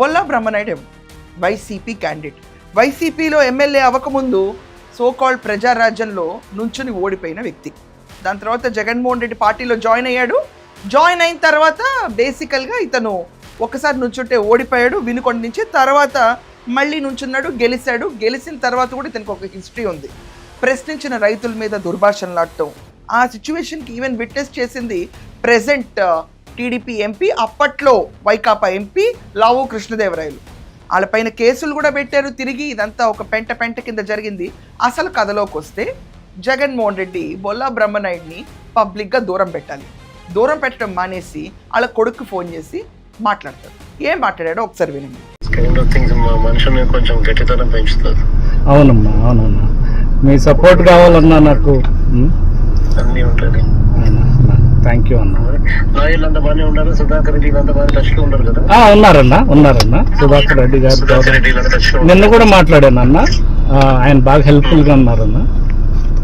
Bolla Brahmanaidu YCP candidate. వైసీపీలో MLA అవ్వకముందు so called ప్రజారాజ్యంలో నుంచుని ఓడిపోయిన వ్యక్తి. దాని తర్వాత జగన్మోహన్ రెడ్డి పార్టీలో జాయిన్ అయ్యాడు. జాయిన్ అయిన తర్వాత బేసికల్గా ఇతను ఒకసారి నుంచుంటే ఓడిపోయాడు వినుకొండ నుంచి, తర్వాత మళ్ళీ నుంచున్నాడు, గెలిచాడు. గెలిచిన తర్వాత కూడా ఇతనికి ఒక హిస్టరీ ఉంది. ప్రశ్నించిన రైతుల మీద దుర్భాషణలాడటం, ఆ సిచ్యువేషన్కి ఈవెన్ విట్నెస్ చేసింది ప్రెజెంట్ టీడీపీ ఎంపీ, అప్పట్లో వైకాపా ఎంపీ లావు కృష్ణదేవరాయలు. వాళ్ళపైన కేసులు కూడా పెట్టారు తిరిగి. ఇదంతా ఒక పెంట కింద జరిగింది. అసలు కథలోకి వస్తే జగన్మోహన్ రెడ్డి బొల్లా బ్రహ్మనాయుడిని పబ్లిక్గా దూరం పెట్టాలి. దూరం పెట్టడం మానేసి వాళ్ళ కొడుకు ఫోన్ చేసి మాట్లాడతారు. ఏం మాట్లాడాడో ఒకసారి వినండి. మనుషుల్ని కొంచెం గట్టితనం పెంచుతుంది. అవునమ్మా, అవునమ్మా, మీ సపోర్ట్ కావాలన్నా నాకు. అన్నీ ఉంటుంది. థ్యాంక్ యూ అన్న. లాయర్లు అంతా బాగానే ఉన్నారు. సుధాకర్ రెడ్డి అంతా బాగా టచ్ లో ఉన్నారు కదా? ఉన్నారన్న సుధాకర్ రెడ్డి గారు. నిన్న కూడా మాట్లాడాను అన్న, ఆయన బాగా హెల్ప్ఫుల్ గా ఉన్నారన్న.